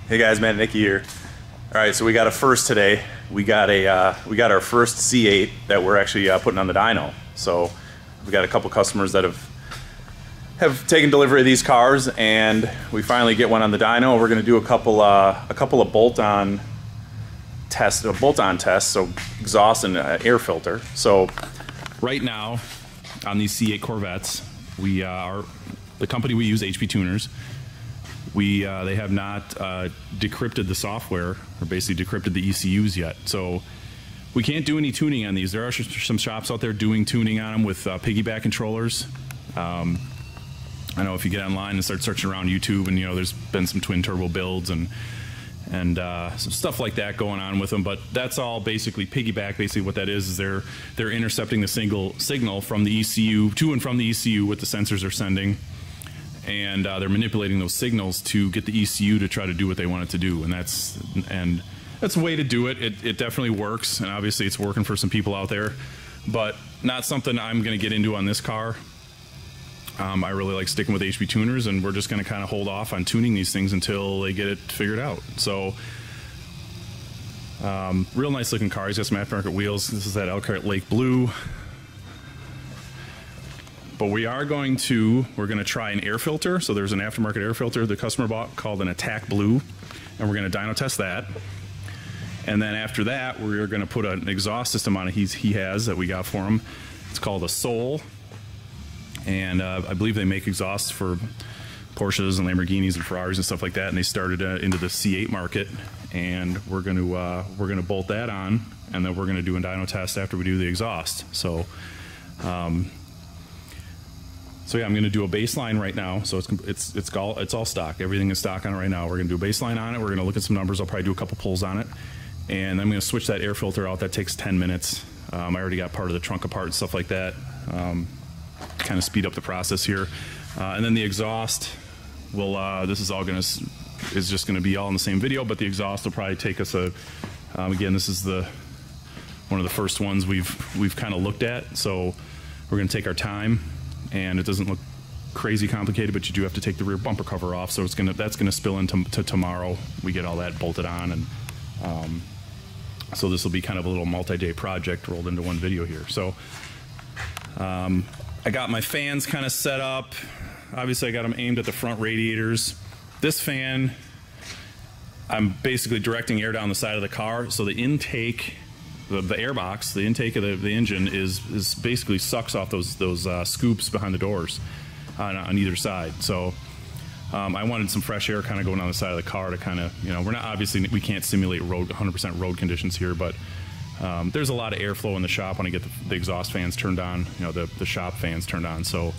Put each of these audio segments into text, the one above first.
Hey guys, Matt and Nicky here. All right, so we got a first today. We got our first C8 that we're actually putting on the dyno. So we got a couple customers that have taken delivery of these cars, and we finally get one on the dyno. We're going to do a couple of bolt-on tests, so exhaust and air filter. So right now on these C8 Corvettes, the company we use, HP Tuners. They have not decrypted the software, or basically decrypted the ECUs yet. So we can't do any tuning on these. There are some shops out there doing tuning on them with piggyback controllers. I know if you get online and start searching around YouTube, and there's been some twin turbo builds and some stuff like that going on with them, but that's all basically piggyback. Basically what that is they're intercepting the signal from the ECU to and from the ECU what the sensors are sending. And they're manipulating those signals to get the ECU to try to do what they want it to do, and that's a way to do it. It definitely works, and obviously it's working for some people out there, but not something I'm going to get into on this car. I really like sticking with HP Tuners, and we're just going to kind of hold off on tuning these things until they get it figured out. So, real nice looking car. He's got some aftermarket wheels. This is that Elkhart Lake Blue. But we're going to try an air filter. So there's an aftermarket air filter the customer bought called an Attack Blue, and we're going to dyno test that. And then after that, we're going to put an exhaust system on it he has that we got for him. It's called a Soul, and I believe they make exhausts for Porsches and Lamborghinis and Ferraris and stuff like that. And they started into the C8 market, and we're going to bolt that on, and then we're going to do a dyno test after we do the exhaust. So. So yeah, I'm going to do a baseline right now. So it's all stock. Everything is stock on it right now. We're going to do a baseline on it. We're going to look at some numbers. I'll probably do a couple pulls on it, and I'm going to switch that air filter out. That takes 10 minutes. I already got part of the trunk apart and stuff like that. Kind of speed up the process here, and then the exhaust will. This is just going to be all in the same video, but the exhaust will probably take us again, this is one of the first ones we've kind of looked at. So we're going to take our time. And it doesn't look crazy complicated, but you do have to take the rear bumper cover off. So that's gonna spill into tomorrow. We get all that bolted on, and so this will be kind of a little multi-day project rolled into one video here. So I got my fans kind of set up. Obviously, I got them aimed at the front radiators. This fan, I'm basically directing air down the side of the car, so the intake. The air box, the intake of the engine is basically sucks off those scoops behind the doors on either side. So I wanted some fresh air kind of going down the side of the car to kind of, we're not, obviously we can't simulate 100% road conditions here, but there's a lot of airflow in the shop when I get the exhaust fans turned on, the shop fans turned on. So,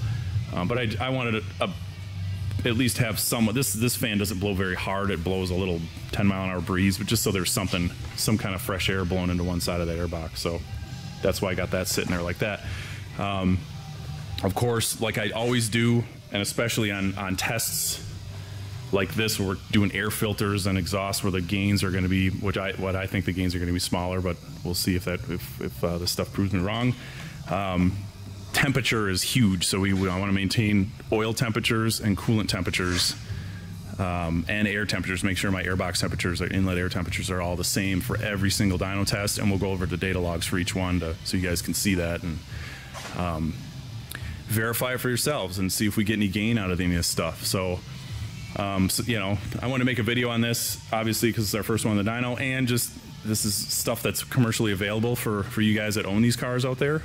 but I wanted at least have some. This fan doesn't blow very hard. It blows a little 10-mile-an-hour breeze, but just so there's some kind of fresh air blowing into one side of that air box. So that's why I got that sitting there like that. Of course, like I always do, and especially on tests like this, where we're doing air filters and exhaust, where the gains are going to be, what I think the gains are going to be smaller, but we'll see if this stuff proves me wrong. Temperature is huge, so I want to maintain oil temperatures and coolant temperatures and air temperatures. Make sure my airbox temperatures, or inlet air temperatures, are all the same for every single dyno test, and we'll go over the data logs for each one so you guys can see that and verify it for yourselves and see if we get any gain out of any of this stuff. So, I want to make a video on this, obviously, because it's our first one on the dyno, and just this is stuff that's commercially available for you guys that own these cars out there.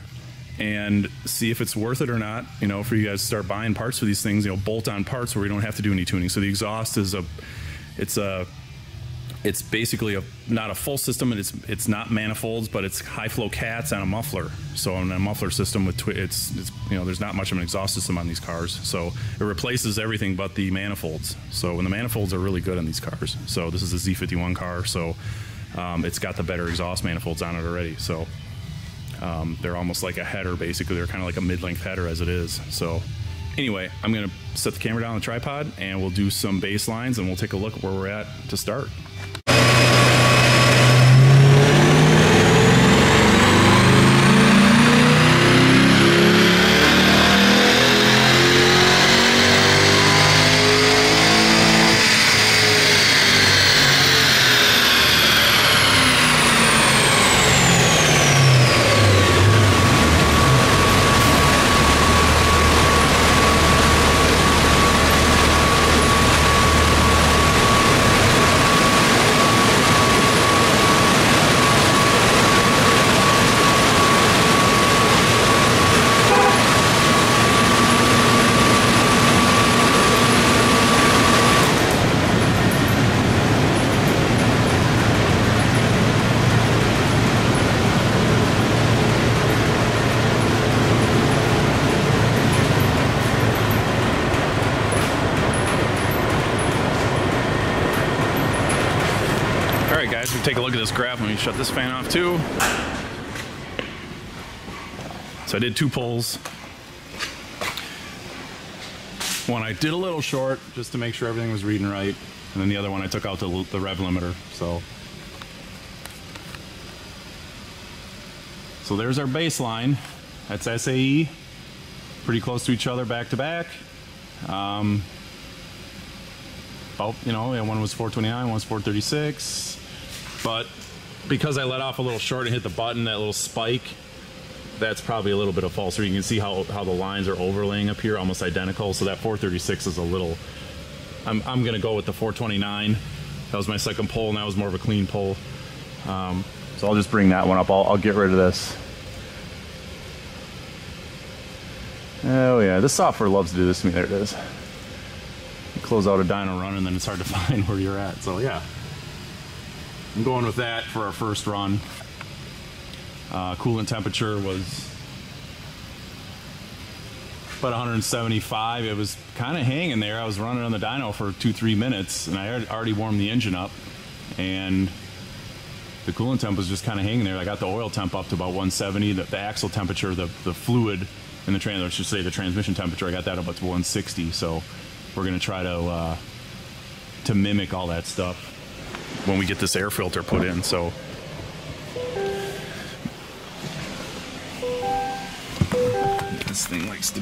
And see if it's worth it or not, for you guys to start buying parts for these things, bolt-on parts where we don't have to do any tuning. So the exhaust is it's basically not a full system, and it's not manifolds, but it's high-flow cats on a muffler. So on a muffler system with there's not much of an exhaust system on these cars. So it replaces everything but the manifolds. So when the manifolds are really good on these cars. So this is a Z51 car, so it's got the better exhaust manifolds on it already. So. They're almost like a header, basically. They're kind of like a mid-length header as it is. So anyway, I'm going to set the camera down on the tripod, and we'll do some baselines, and we'll take a look at where we're at to start. guys can take a look at this graph. Let me shut this fan off too. So I did 2 pulls. One I did a little short just to make sure everything was reading right, and then the other one I took out the rev limiter. So there's our baseline. That's SAE, pretty close to each other back to back. About, you know, one was 429, one was 436, but because I let off a little short and hit the button, that little spike, that's probably a little bit of false reading. You can see how the lines are overlaying up here, almost identical. So that 436 is a little, I'm gonna go with the 429. That was my second pull, and that was more of a clean pull. So I'll just bring that one up. I'll get rid of this. Oh yeah, this software loves to do this to me. There it is. You close out a dyno run and then it's hard to find where you're at. So yeah, I'm going with that for our first run. Coolant temperature was about 175. It was kind of hanging there. I was running on the dyno for 2-3 minutes, and I had already warmed the engine up, and the coolant temp was just kind of hanging there. I got the oil temp up to about 170. The axle temperature, the fluid in the transmission, I should say the transmission temperature, I got that up to 160. So we're going to try to mimic all that stuff when we get this air filter put in. So this thing likes to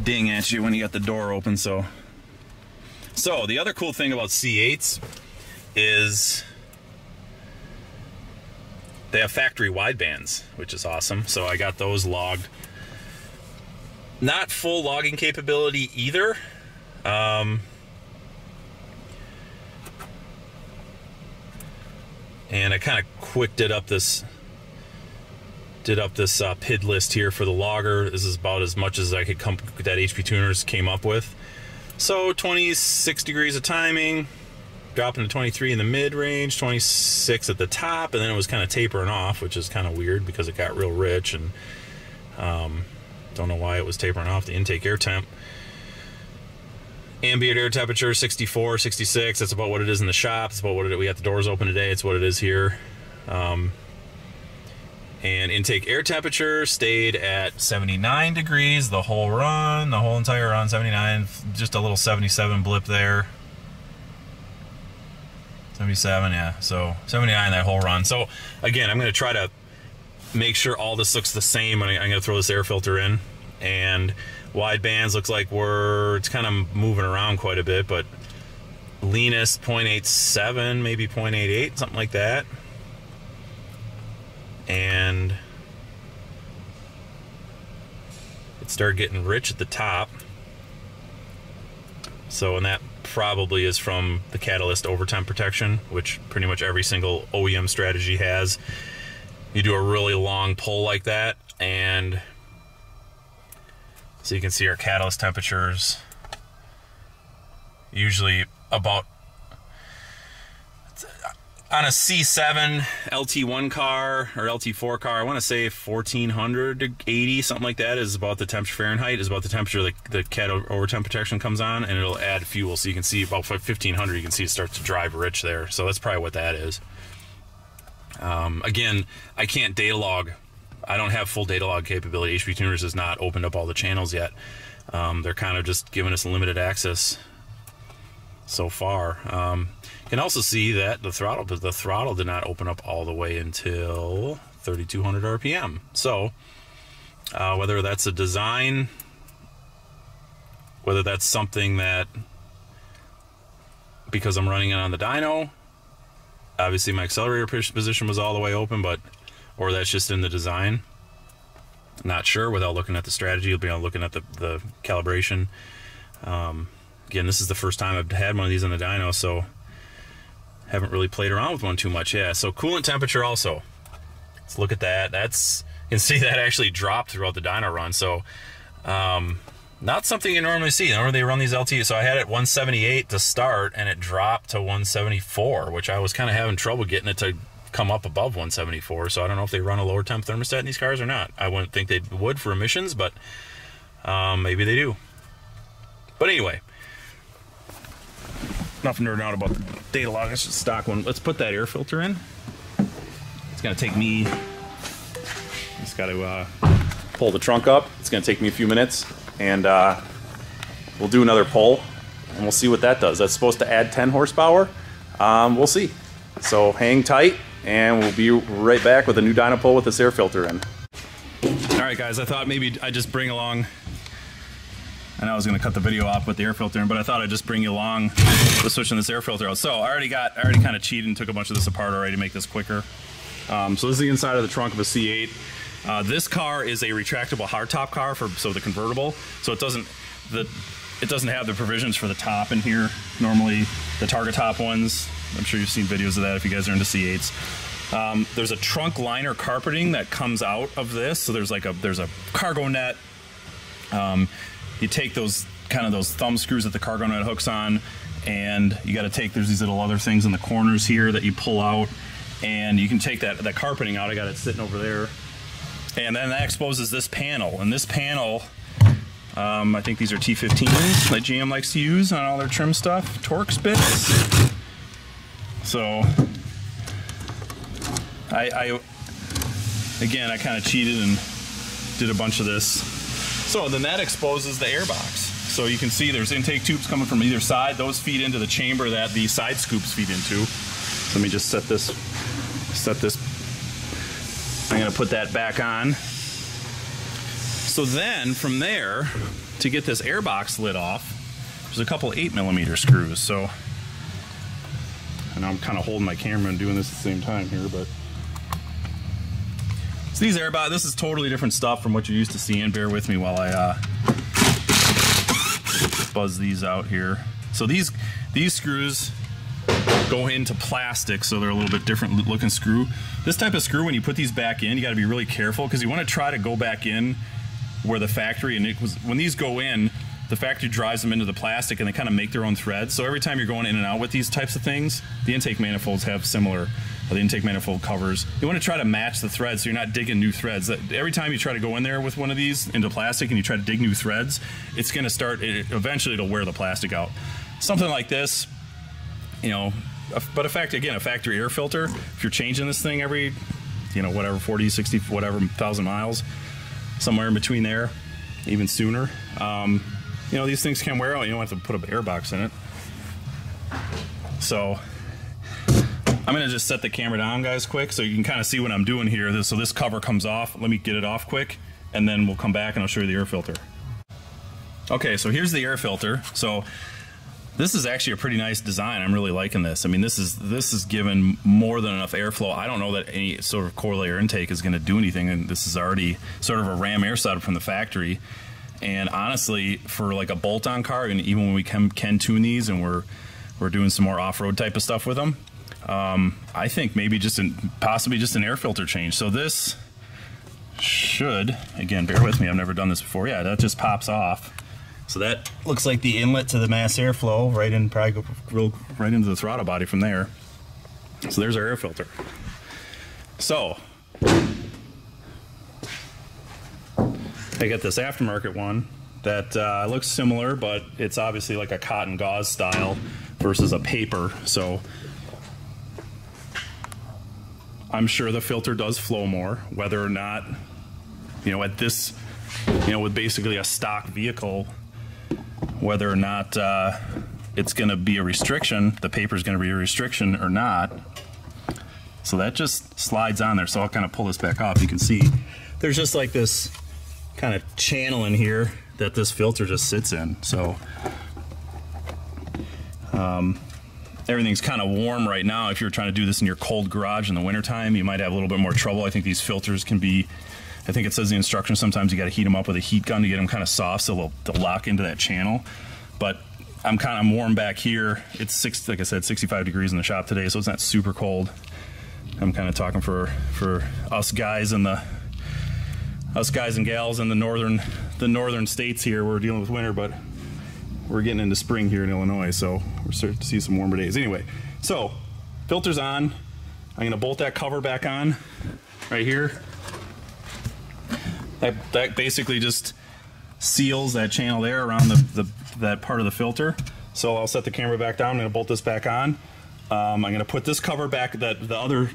ding at you when you got the door open. So the other cool thing about C8s is they have factory widebands, which is awesome. So I got those logged. Not full logging capability either. And I kind of quick did up this PID list here for the logger. This is about as much as I could come that HP Tuners came up with. So 26 degrees of timing, dropping to 23 in the mid range, 26 at the top, and then it was kind of tapering off, which is kind of weird because it got real rich, and don't know why it was tapering off. The intake air temp, ambient air temperature 64, 66. That's about what it is in the shop. It's about what we got the doors open today. It's what it is here. And intake air temperature stayed at 79 degrees the whole run, the whole entire run, 79, just a little 77 blip there. 77, yeah, so 79 that whole run. So again, I'm gonna try to make sure all this looks the same when I'm gonna throw this air filter in. And wide bands looks like it's kind of moving around quite a bit, but leanest 0.87, maybe 0.88, something like that. And it started getting rich at the top. So, and that probably is from the catalyst overtemp protection, which pretty much every single OEM strategy has. You do a really long pull like that, and so you can see our catalyst temperatures usually about, on a C7 LT1 car or LT4 car, I want to say 1400 to 80, something like that, is about the temperature Fahrenheit, is about the temperature the cat overtemp protection comes on, and it'll add fuel. So you can see about 1500, you can see it starts to drive rich there. So that's probably what that is. Again, I can't data log. I don't have full data log capability. HP Tuners has not opened up all the channels yet. They're kind of just giving us limited access so far. You can also see that the throttle did not open up all the way until 3200 RPM. So whether that's a design, whether that's something that, because I'm running it on the dyno, obviously my accelerator position was all the way open, or that's just in the design. Not sure without looking at the strategy. You'll be looking at the calibration. Again, this is the first time I've had one of these on the dyno, so haven't really played around with one too much. Yeah, so coolant temperature also. Let's look at that. You can see that actually dropped throughout the dyno run. So not something you normally see. Normally they run these LT. So I had it 178 to start, and it dropped to 174, which I was kind of having trouble getting it to come up above 174. So I don't know if they run a lower temp thermostat in these cars or not. I wouldn't think they would for emissions, but maybe they do. But anyway, nothing nerding out about the data log. It's just a stock one. Let's put that air filter in. It's gonna take me, just gotta pull the trunk up. It's gonna take me a few minutes, and we'll do another pull, and we'll see what that does. That's supposed to add 10 horsepower. We'll see. So hang tight, and we'll be right back with a new dyno pull with this air filter in. All right, guys, I thought maybe I'd just bring along, I know I was gonna cut the video off with the air filter in, but I thought I'd just bring you along with switching this air filter out. So I already kind of cheated and took a bunch of this apart already to make this quicker. So this is the inside of the trunk of a C8. This car is a retractable hardtop car so the convertible. So it doesn't have the provisions for the top in here. Normally the Target top ones, I'm sure you've seen videos of that if you guys are into C8s. There's a trunk liner carpeting that comes out of this. So there's a cargo net. You take those thumb screws that the cargo net hooks on, and you got to take, there's these little other things in the corners here that you pull out, and you can take that carpeting out. I got it sitting over there, and then that exposes this panel. And this panel, I think these are T15s that GM likes to use on all their trim stuff, Torx bits. So again, I kind of cheated and did a bunch of this. So then that exposes the air box. So you can see there's intake tubes coming from either side. Those feed into the chamber that the side scoops feed into. So let me just set this. I'm gonna put that back on. So then from there, to get this air box lid off, there's a couple 8mm screws. So, I know I'm kind of holding my camera and doing this at the same time here, but. So these air box, this is totally different stuff from what you're used to seeing. Bear with me while I buzz these out here. So these screws go into plastic, so they're a little bit different looking screw. This type of screw, when you put these back in, you got to be really careful because you want to try to go back in where the factory, and when these go in, the factory drives them into the plastic and they kind of make their own threads. So every time you're going in and out with these types of things, the intake manifolds have similar, the intake manifold covers. You want to try to match the threads so you're not digging new threads. Every time you try to go in there with one of these into plastic and you try to dig new threads, it's going to start, eventually it'll wear the plastic out. Something like this, you know, but again, a factory air filter, if you're changing this thing every, you know, whatever, 40, 60, whatever, 1,000 miles, somewhere in between there, even sooner, you know, these things can wear out. You don't have to put an air box in it. So I'm gonna just set the camera down, guys, quick, so you can kind of see what I'm doing here. So this cover comes off. Let me get it off quick, and then we'll come back and I'll show you the air filter. Okay, so here's the air filter. So this is actually a pretty nice design. I'm really liking this. I mean, this is given more than enough airflow. I don't know that any sort of core layer intake is gonna do anything, and this is already sort of a ram air setup from the factory. And honestly, for like a bolt-on car, and even when we can tune these and we're doing some more off-road type of stuff with them, I think maybe possibly just an air filter change. So this should, again, bear with me, I've never done this before. Yeah, that just pops off. So that looks like the inlet to the mass airflow, right in, probably go right into the throttle body from there. So there's our air filter. So I got this aftermarket one that looks similar, but it's obviously like a cotton gauze style versus a paper. So I'm sure the filter does flow more, whether or not, you know, at this, you know, with basically a stock vehicle, whether or not it's going to be a restriction, the paper is going to be a restriction or not. So that just slides on there. So I'll kind of pull this back off. You can see there's just like this kind of channel in here that this filter just sits in. So everything's kind of warm right now. If you're trying to do this in your cold garage in the wintertime, you might have a little bit more trouble. I think these filters can be, I think it says in the instructions, sometimes you got to heat them up with a heat gun to get them kind of soft so they'll lock into that channel. But I'm warm back here. It's like I said, 65 degrees in the shop today, so it's not super cold. I'm kind of talking for us guys and gals in the northern states here. We're dealing with winter, but we're getting into spring here in Illinois, so we're starting to see some warmer days. Anyway, so filter's on. I'm gonna bolt that cover back on right here. That basically just seals that channel there around that part of the filter. So I'll set the camera back down. I'm going to bolt this back on. I'm going to put this cover back, the other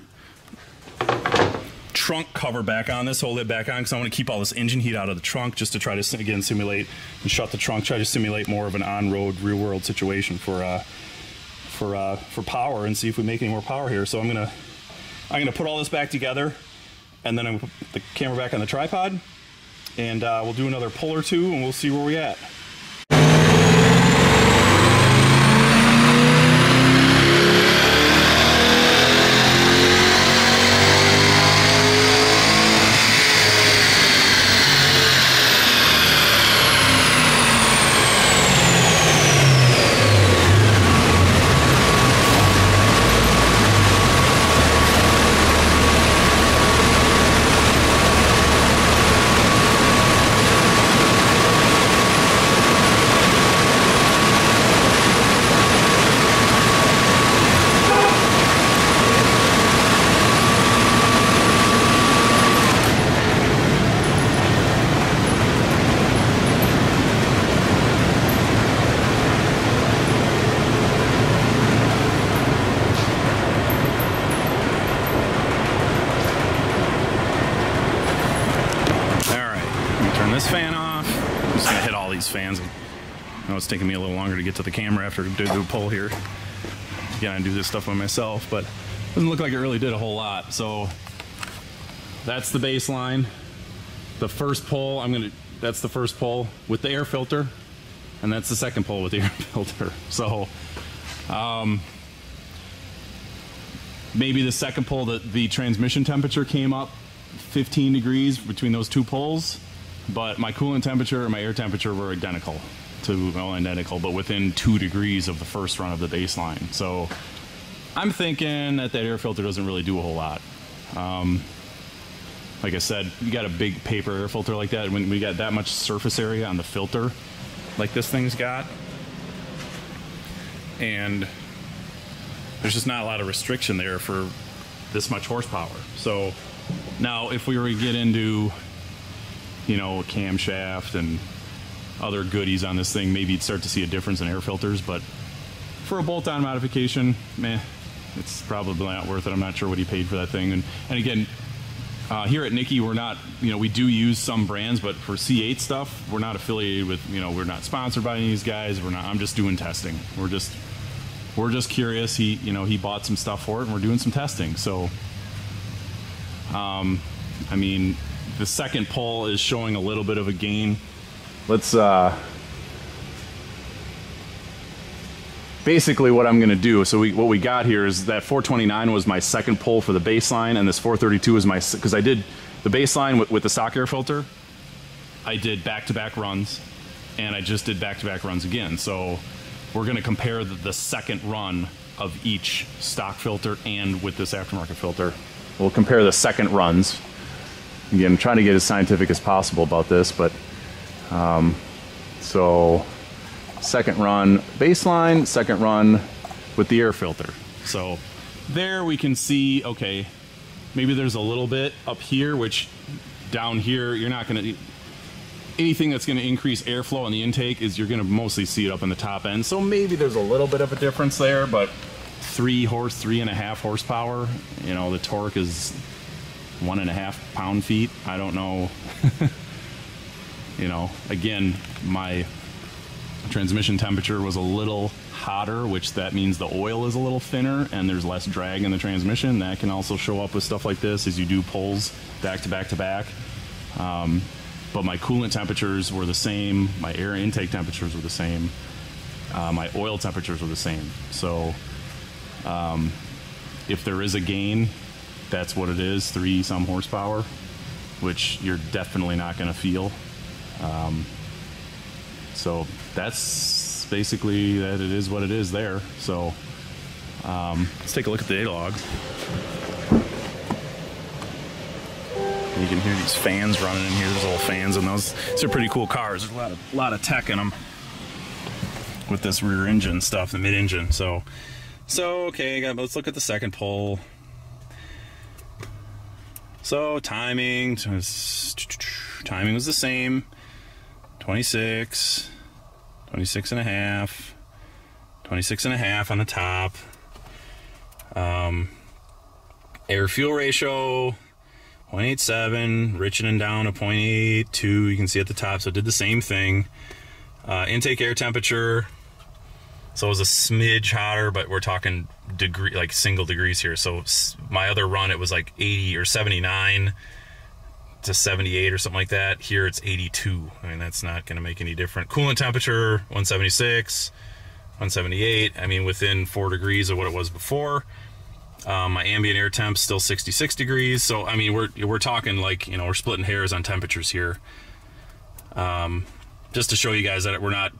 trunk cover back on this, hold it back on, because I want to keep all this engine heat out of the trunk, just to try to, again, simulate and shut the trunk, try to simulate more of an on-road, real-world situation for power, and see if we make any more power here. So I'm gonna put all this back together, and then I'm gonna put the camera back on the tripod, and we'll do another pull or two, and we'll see where we're at. This fan off. I'm just gonna hit all these fans. I know it's taking me a little longer to get to the camera after I do a pull here. Again, I do this stuff by myself, but it doesn't look like it really did a whole lot. So that's the baseline. The first pull, that's the first pull with the air filter, and that's the second pull with the air filter. So maybe the second pull, the transmission temperature came up 15 degrees between those two pulls. But my coolant temperature and my air temperature were identical, but within 2 degrees of the first run of the baseline. So I'm thinking that air filter doesn't really do a whole lot. Like I said, you got a big paper air filter like that, when we got that much surface area on the filter, like this thing's got, and there's just not a lot of restriction there for this much horsepower. So now if we were to get into, you know, a camshaft and other goodies on this thing, maybe you'd start to see a difference in air filters, but for a bolt-on modification, meh, it's probably not worth it. I'm not sure what he paid for that thing. And again, here at Nicky, we're not, you know, we do use some brands, but for C8 stuff, we're not affiliated with, you know, we're not sponsored by any of these guys. I'm just doing testing. We're just curious. He bought some stuff for it, and we're doing some testing. So, I mean, the second pull is showing a little bit of a gain. Let's basically what I'm gonna do, so what we got here is that 429 was my second pull for the baseline, and this 432 is my, because I did the baseline with the stock air filter, I did back-to-back runs, and I just did back-to-back runs again. So we're gonna compare the second run of each stock filter and with this aftermarket filter. We'll compare the second runs. Again, I'm trying to get as scientific as possible about this, but so second run baseline, second run with the air filter. So there we can see, okay, maybe there's a little bit up here, which down here, you're not gonna, anything that's gonna increase airflow on the intake is you're gonna mostly see it up in the top end. So maybe there's a little bit of a difference there, but 3.5 horsepower, you know, the torque is 1.5 pound-feet. I don't know. You know, again, my transmission temperature was a little hotter, which that means the oil is a little thinner and there's less drag in the transmission. That can also show up with stuff like this as you do pulls back to back to back. But my coolant temperatures were the same. My air intake temperatures were the same. My oil temperatures were the same. So if there is a gain, that's what it is, 3-some horsepower, which you're definitely not going to feel. So that's basically that. It is what it is there. So let's take a look at the data log. You can hear these fans running in here. There's little fans in those. These are pretty cool cars. There's a lot of tech in them with this rear engine stuff, the mid-engine. So okay, let's look at the second pull. So timing was the same, 26 and a half, 26.5 on the top. Air fuel ratio 0.87, richening down to 0.82. You can see at the top, so it did the same thing. Intake air temperature, so it was a smidge hotter, but we're talking degree, like single degrees here. So my other run, it was like 80 or 79 to 78 or something like that. Here it's 82. I mean, that's not going to make any difference. Coolant temperature 176, 178. I mean, within 4 degrees of what it was before. My ambient air temp's still 66 degrees. So I mean, we're talking like, you know, we're splitting hairs on temperatures here. Just to show you guys that we're not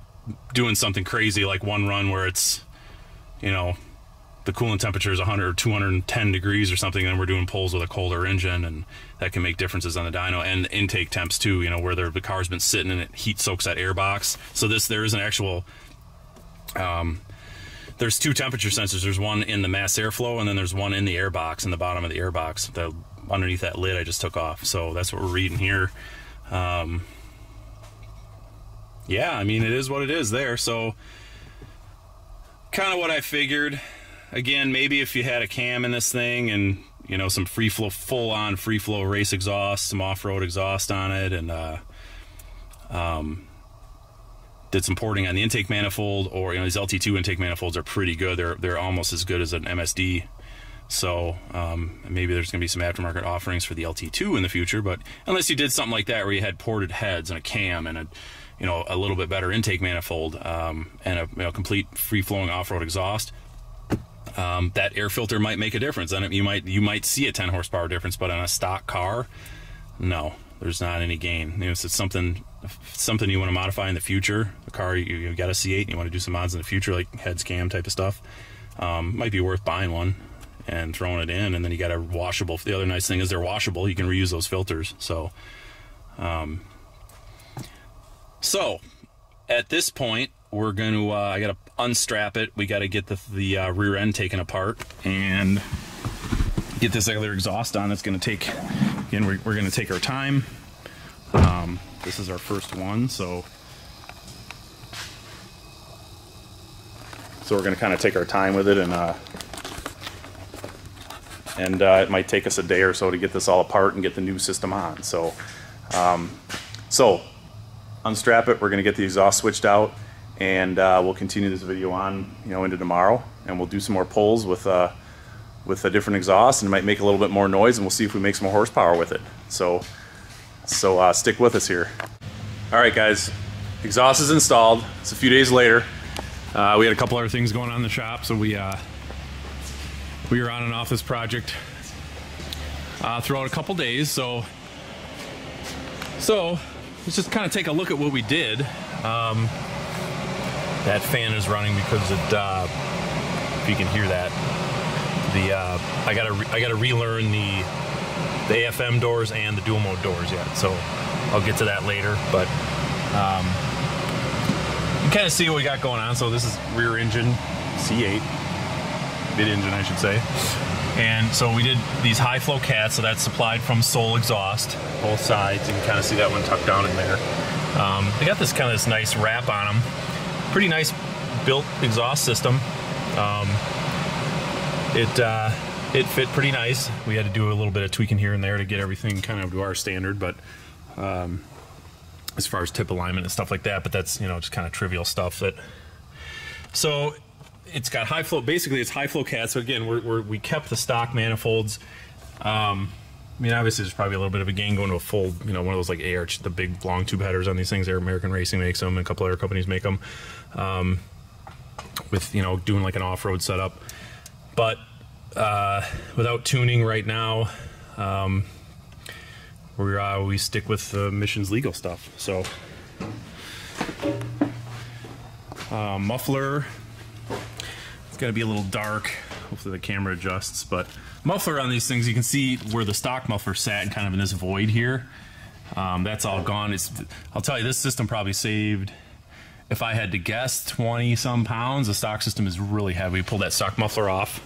doing something crazy like one run where it's, you know, the coolant temperature is 100 or 210 degrees or something, and we're doing pulls with a colder engine, and that can make differences on the dyno. And the intake temps too, you know, where the car's been sitting and it heat soaks that air box. So there is an actual, there's 2 temperature sensors. There's one in the mass airflow, and then there's one in the air box, in the bottom of the air box, underneath that lid I just took off. So that's what we're reading here. Yeah, I mean, it is what it is there. So kind of what I figured. Again, maybe if you had a cam in this thing and, you know, some free flow, full on free flow race exhaust, some off-road exhaust on it, and did some porting on the intake manifold, or, you know, these LT2 intake manifolds are pretty good. They're almost as good as an MSD. So maybe there's going to be some aftermarket offerings for the LT2 in the future. But unless you did something like that where you had ported heads and a cam and a little bit better intake manifold, and a complete free-flowing off-road exhaust, that air filter might make a difference. And you might see a 10 horsepower difference, but on a stock car, no, there's not any gain. You know, if it's something you want to modify in the future, the car, you got a C8 and you want to do some mods in the future, like heads, cam type of stuff, might be worth buying one and throwing it in. And then you got a washable. The other nice thing is they're washable. You can reuse those filters. So at this point, we're going to, I got to unstrap it. We got to get the rear end taken apart and get this other exhaust on. That's going to take, again, we're going to take our time. This is our first one, so we're going to kind of take our time with it, and it might take us a day or so to get this all apart and get the new system on. So unstrap it. We're going to get the exhaust switched out, and we'll continue this video on, you know, into tomorrow, and we'll do some more pulls with a different exhaust, and it might make a little bit more noise, and we'll see if we make some more horsepower with it. So stick with us here. All right, guys, exhaust is installed. It's a few days later. We had a couple other things going on in the shop, so we were on and off this project throughout a couple days. So let's just kind of take a look at what we did. That fan is running because it, if you can hear that, I gotta relearn the AFM doors and the dual mode doors yet. So I'll get to that later, but you kind of see what we got going on. So this is rear engine C8, mid engine I should say. And so we did these high flow cats, so that's supplied from Soul Exhaust, both sides. You can kind of see that one tucked down in there. They got this kind of nice wrap on them. Pretty nice built exhaust system. It fit pretty nice. We had to do a little bit of tweaking here and there to get everything kind of to our standard, but as far as tip alignment and stuff like that, but that's, you know, just kind of trivial stuff. So it's got high flow, basically it's high flow cat. So again, we kept the stock manifolds. I mean, obviously there's probably a little bit of a gain going to a full, you know, one of those like AR, the big long tube headers on these things there. American Racing makes them, and a couple other companies make them, with, you know, doing like an off-road setup. But without tuning right now, we stick with the emissions legal stuff. So muffler, it's got to be a little dark. Hopefully the camera adjusts, but muffler on these things, you can see where the stock muffler sat and kind of in this void here. That's all gone. I'll tell you, this system probably saved, if I had to guess, 20 some pounds. The stock system is really heavy. Pull that stock muffler off,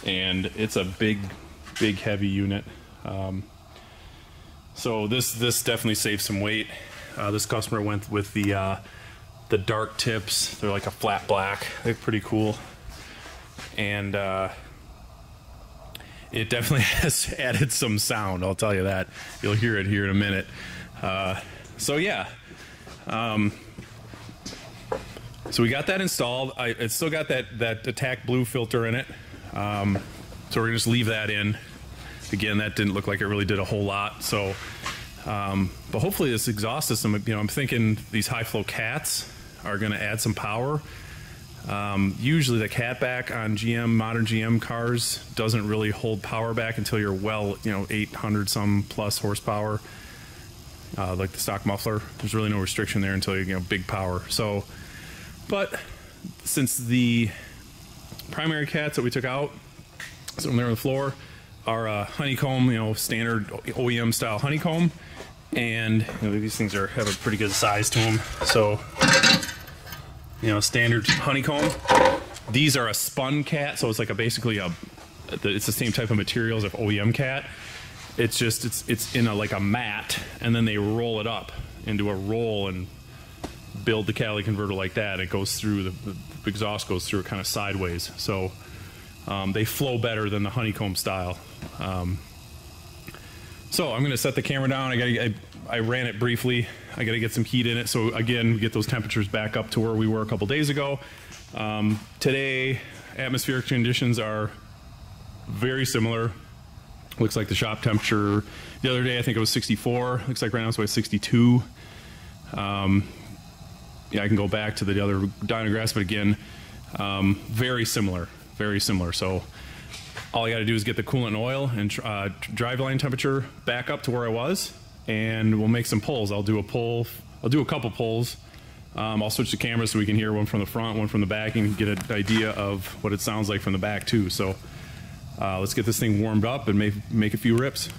and it's a big heavy unit. So this definitely saves some weight. This customer went with the the dark tips. They're like a flat black. They're pretty cool. And it definitely has added some sound, I'll tell you that. You'll hear it here in a minute. So yeah. So we got that installed. It's still got that Attack blue filter in it. So we're gonna just leave that in. Again, that didn't look like it really did a whole lot. So, but hopefully this exhaust system, you know, I'm thinking these high flow cats are gonna add some power. Usually the cat back on modern GM cars doesn't really hold power back until you're well, you know, 800 some plus horsepower. Like the stock muffler, there's really no restriction there until you know, big power. So, but since the primary cats that we took out, so they're on the floor, are honeycomb, you know, standard OEM style honeycomb, and you know, these things have a pretty good size to them. So, you know, standard honeycomb. These are a spun cat, so it's like basically it's the same type of material as an OEM cat. It's just it's in like a mat, and then they roll it up into a roll and build the catalytic converter like that. It goes through the exhaust goes through it kind of sideways, so they flow better than the honeycomb style. So I'm gonna set the camera down. I ran it briefly. I gotta get some heat in it, so again, we get those temperatures back up to where we were a couple days ago. Today, atmospheric conditions are very similar. Looks like the shop temperature the other day, I think it was 64. Looks like right now it's about 62. Yeah, I can go back to the other dynographs, but again, very similar, very similar. So all I got to do is get the coolant and oil and driveline temperature back up to where I was, and we'll make some pulls. I'll do a pull. I'll do a couple pulls. I'll switch the camera so we can hear one from the front, one from the back, and get an idea of what it sounds like from the back too. So let's get this thing warmed up and make a few rips.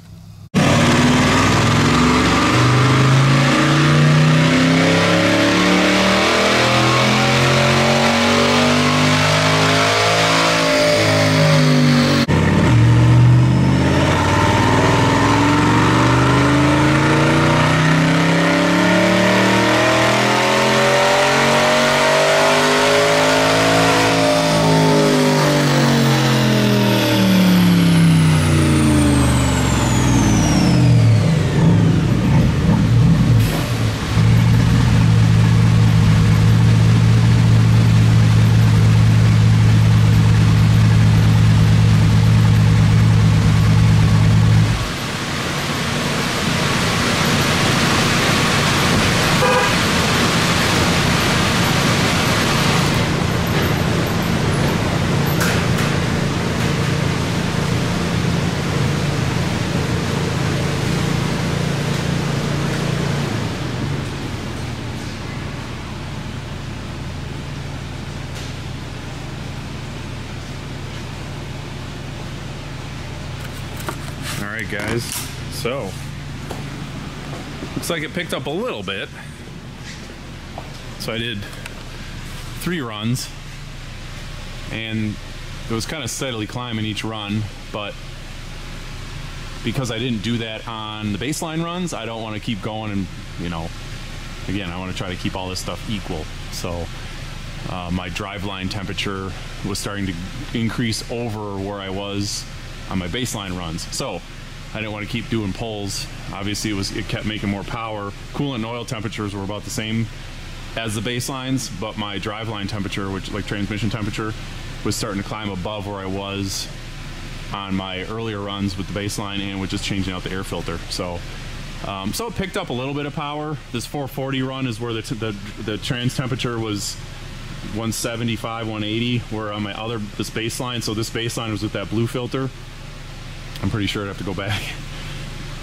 Alright guys, so looks like it picked up a little bit. So I did 3 runs, and it was kind of steadily climbing each run, but because I didn't do that on the baseline runs, I don't want to keep going, and you know, again, I want to try to keep all this stuff equal. So my driveline temperature was starting to increase over where I was on my baseline runs. So I didn't want to keep doing pulls. Obviously it kept making more power. Coolant and oil temperatures were about the same as the baselines, but my driveline temperature, which like transmission temperature, was starting to climb above where I was on my earlier runs with the baseline and with just changing out the air filter. So so it picked up a little bit of power. This 440 run is where the trans temperature was 175, 180, where on my this baseline, so this baseline was with that blue filter. I'm pretty sure I'd have to go back.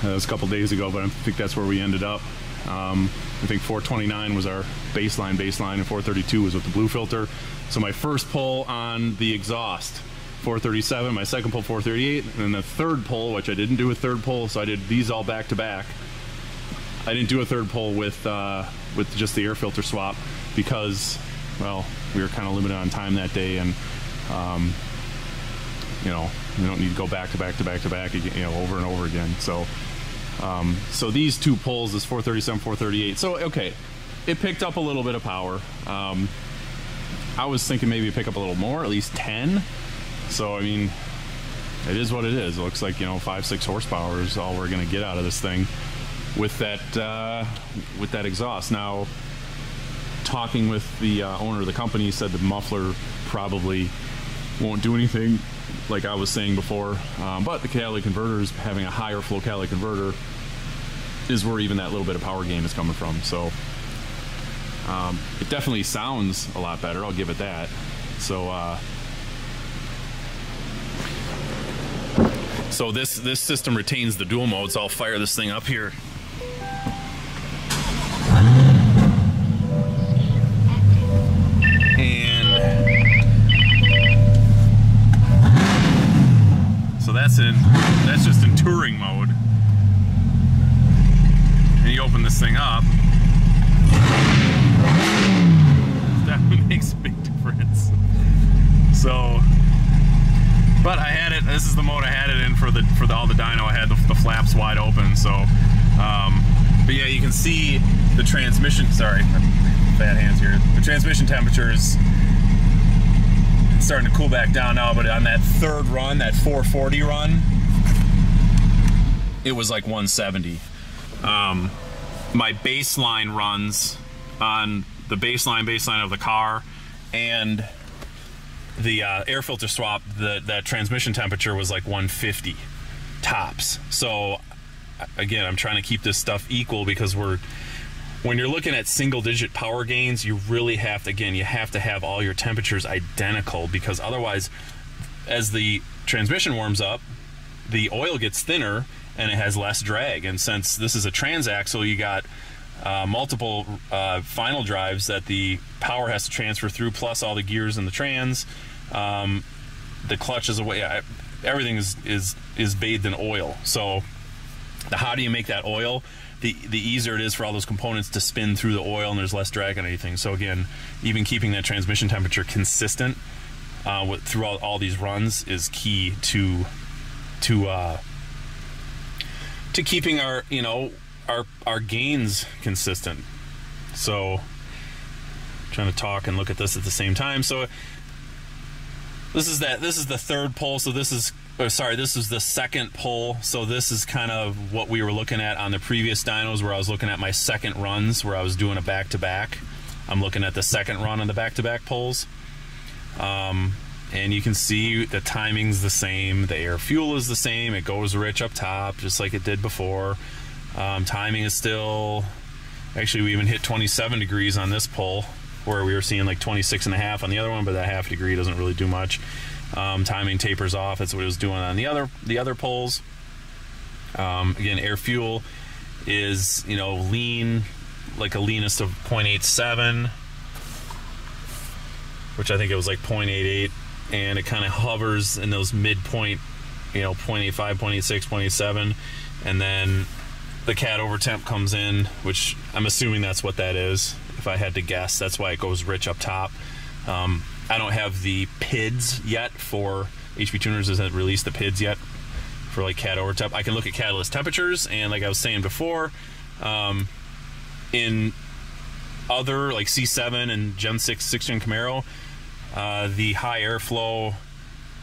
That was a couple days ago, but I think that's where we ended up. I think 429 was our baseline, and 432 was with the blue filter. So my first pull on the exhaust, 437, my second pull 438, and then the third pull, which I didn't do a third pull, so I did these all back to back. I didn't do a third pull with just the air filter swap because, well, we were kind of limited on time that day, and you know, we don't need to go back to back to back to back, you know, over and over again. So so these 2 pulls, this 437, 438. So okay, it picked up a little bit of power. I was thinking maybe pick up a little more, at least 10. So I mean, it is what it is. It looks like, you know, 5-6 horsepower is all we're gonna get out of this thing with that exhaust. Now, talking with the owner of the company, said the muffler probably won't do anything, like I was saying before, but the catalytic converters, having a higher flow catalytic converter, is where even that little bit of power gain is coming from. So it definitely sounds a lot better, I'll give it that. So this system retains the dual modes. I'll fire this thing up here. That's just in touring mode. And you open this thing up. That makes a big difference. So, but I had it. This is the mode I had it in for all the dyno. I had the flaps wide open. So, but yeah, you can see the transmission. Sorry, fat hands here. The transmission temperature is starting to cool back down now, but on that third run, that 440 run, it was like 170. My baseline runs on the baseline of the car and the air filter swap, that transmission temperature was like 150 tops. So again, I'm trying to keep this stuff equal, because when you're looking at single digit power gains, you really have to, again, you have to have all your temperatures identical, because otherwise, as the transmission warms up, the oil gets thinner and it has less drag. And since this is a transaxle, you got multiple final drives that the power has to transfer through, plus all the gears in the trans. The clutch is away. Everything is bathed in oil. So how do you make that oil? The easier it is for all those components to spin through the oil, and there's less drag on anything. So again, even keeping that transmission temperature consistent throughout all these runs is key to keeping our, you know, our gains consistent. So trying to talk and look at this at the same time. So this is the third pole. So this is the second pull. So this is kind of what we were looking at on the previous dynos, where I was looking at my second runs, where I was doing a back-to-back. I'm looking at the second run on the back-to-back pulls. And you can see the timing's the same, the air fuel is the same, it goes rich up top, just like it did before. Timing is still, actually we even hit 27 degrees on this pull, where we were seeing like 26.5 on the other one, but that half degree doesn't really do much. Timing tapers off. That's what it was doing on the other pulls. Again, air fuel is, you know, lean, like a leanest of 0.87, which I think it was like 0.88, and it kind of hovers in those midpoint, you know, 0.85, 0.86, 0.87, and then the cat over temp comes in, which I'm assuming that's what that is. If I had to guess, that's why it goes rich up top. I don't have the PIDs yet for HP Tuners. Hasn't released the PIDs yet for like cat over temp. I can look at catalyst temperatures, and like I was saying before, in other like C7 and Gen 6 6-gen Camaro, the high airflow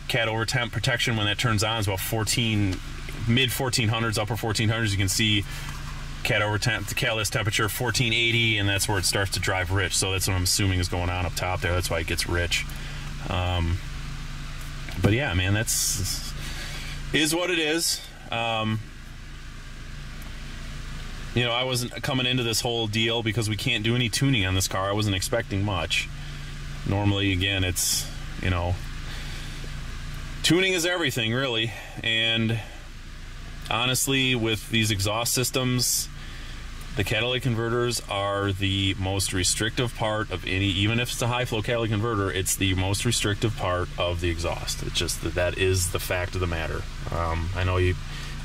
cat over temp protection, when that turns on, is about mid 1400s, upper 1400s. You can see cat over temp, the catalyst temperature 1480, and that's where it starts to drive rich. So that's what I'm assuming is going on up top there. That's why it gets rich. But yeah, man, is what it is. You know, I wasn't coming into this whole deal because we can't do any tuning on this car. I wasn't expecting much. Normally, again, it's, you know, tuning is everything, really. And honestly, with these exhaust systems, the catalytic converters are the most restrictive part of any, even if it's a high flow catalytic converter, it's the most restrictive part of the exhaust. It's just that is the fact of the matter. I know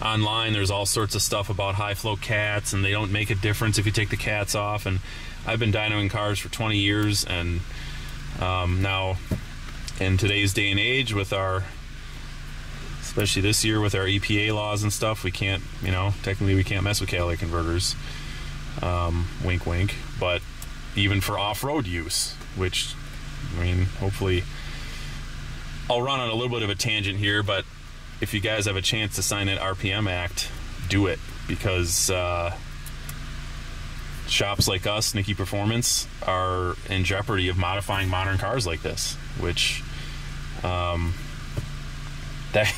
online there's all sorts of stuff about high flow cats, and they don't make a difference if you take the cats off. And I've been dynoing cars for 20 years, and now in today's day and age, with our, especially this year with our EPA laws and stuff, we can't, you know, technically we can't mess with catalytic converters. Wink wink. But even for off-road use, which, I mean, hopefully, I'll run on a little bit of a tangent here, but if you guys have a chance to sign that RPM Act, do it, because shops like us, Nicky Performance, are in jeopardy of modifying modern cars like this, which that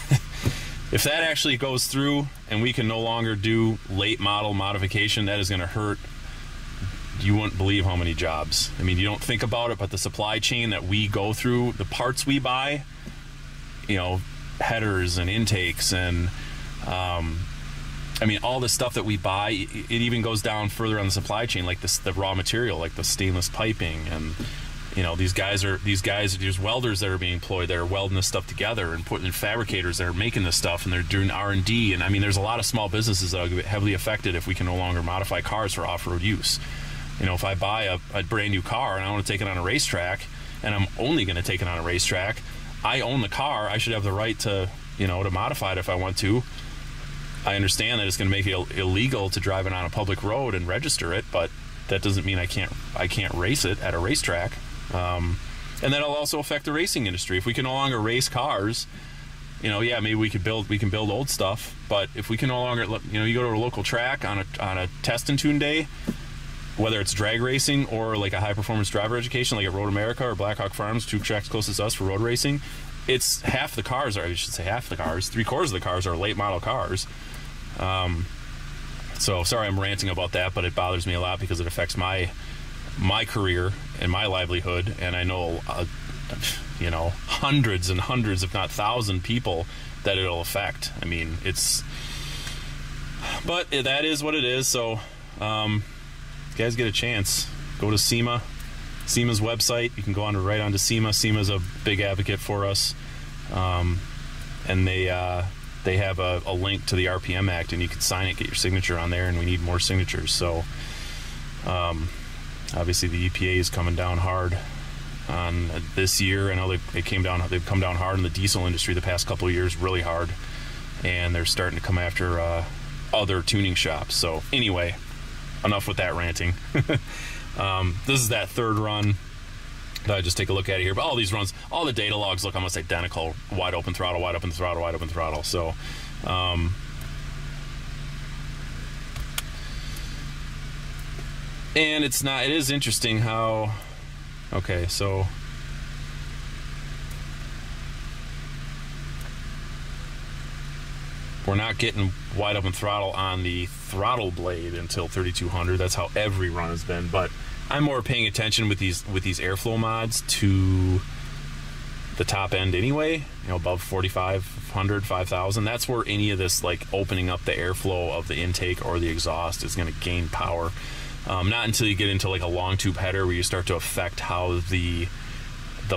if that actually goes through and we can no longer do late model modification, that is going to hurt. You wouldn't believe how many jobs. I mean, you don't think about it, but the supply chain that we go through, the parts we buy, you know, headers and intakes and I mean, all the stuff that we buy, it even goes down further on the supply chain, like the raw material, like the stainless piping, and you know, these guys, there's welders that are being employed that are welding this stuff together, and putting in fabricators that are making this stuff, and they're doing R&D, and I mean, there's a lot of small businesses that will get heavily affected if we can no longer modify cars for off-road use. You know, if I buy a brand new car and I want to take it on a racetrack, and I'm only going to take it on a racetrack, I own the car. I should have the right to, you know, to modify it if I want to. I understand that it's going to make it illegal to drive it on a public road and register it, but that doesn't mean I can't race it at a racetrack. And that'll also affect the racing industry. If we can no longer race cars, you know, yeah, maybe we can build old stuff, but if we can no longer, you know, you go to a local track on a test and tune day, whether it's drag racing or like a high performance driver education, like at Road America or Blackhawk Farms, 2 tracks closest to us for road racing, it's half the cars, or I should say half the cars, 3/4 of the cars are late model cars. So sorry I'm ranting about that, but it bothers me a lot because it affects my career and my livelihood, and I know you know, hundreds and hundreds, if not 1,000 people that it'll affect. I mean, but that is what it is. So if you guys get a chance, go to SEMA's website. You can go right onto SEMA. SEMA's a big advocate for us, and they have a link to the RPM Act, and you can sign it, get your signature on there, and we need more signatures. So obviously the EPA is coming down hard on this year. I know they've come down hard in the diesel industry the past couple of years, really hard, and they're starting to come after other tuning shops. So anyway, enough with that ranting. This is that third run. Just take a look at it here. But all these runs, all the data logs look almost identical. Wide open throttle, wide open throttle, wide open throttle. So, and it is interesting how, okay, so we're not getting wide open throttle on the throttle blade until 3200. That's how every run has been, but I'm more paying attention with these airflow mods to the top end anyway, you know, above 4,500, 5,000. That's where any of this, like opening up the airflow of the intake or the exhaust, is going to gain power. Not until you get into like a long tube header where you start to affect how the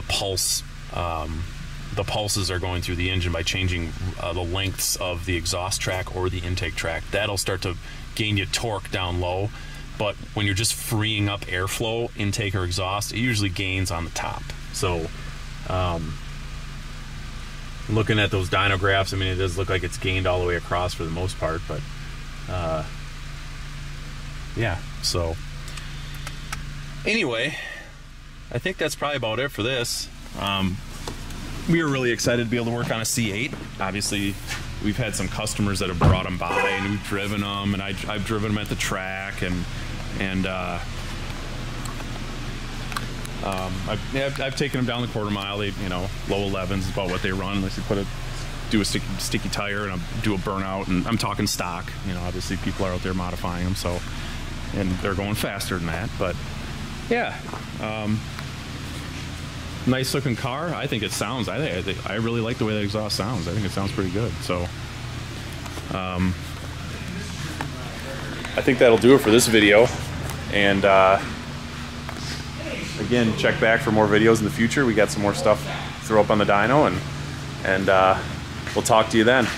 pulses are going through the engine by changing the lengths of the exhaust track or the intake track. That'll start to gain you torque down low. But when you're just freeing up airflow, intake or exhaust, it usually gains on the top. So looking at those dyno graphs, I mean, it does look like it's gained all the way across for the most part, but yeah. So anyway, I think that's probably about it for this. We were really excited to be able to work on a C8. Obviously, we've had some customers that have brought them by, and we've driven them, and I've driven them at the track, and I've taken them down the quarter mile. They, you know, low 11s is about what they run, unless you do a sticky tire and do a burnout. And I'm talking stock. You know, obviously people are out there modifying them, so, and they're going faster than that. But yeah, nice looking car. I think it sounds. I really like the way that exhaust sounds. I think it sounds pretty good. So I think that'll do it for this video. And again, check back for more videos in the future. We got some more stuff to throw up on the dyno, and we'll talk to you then.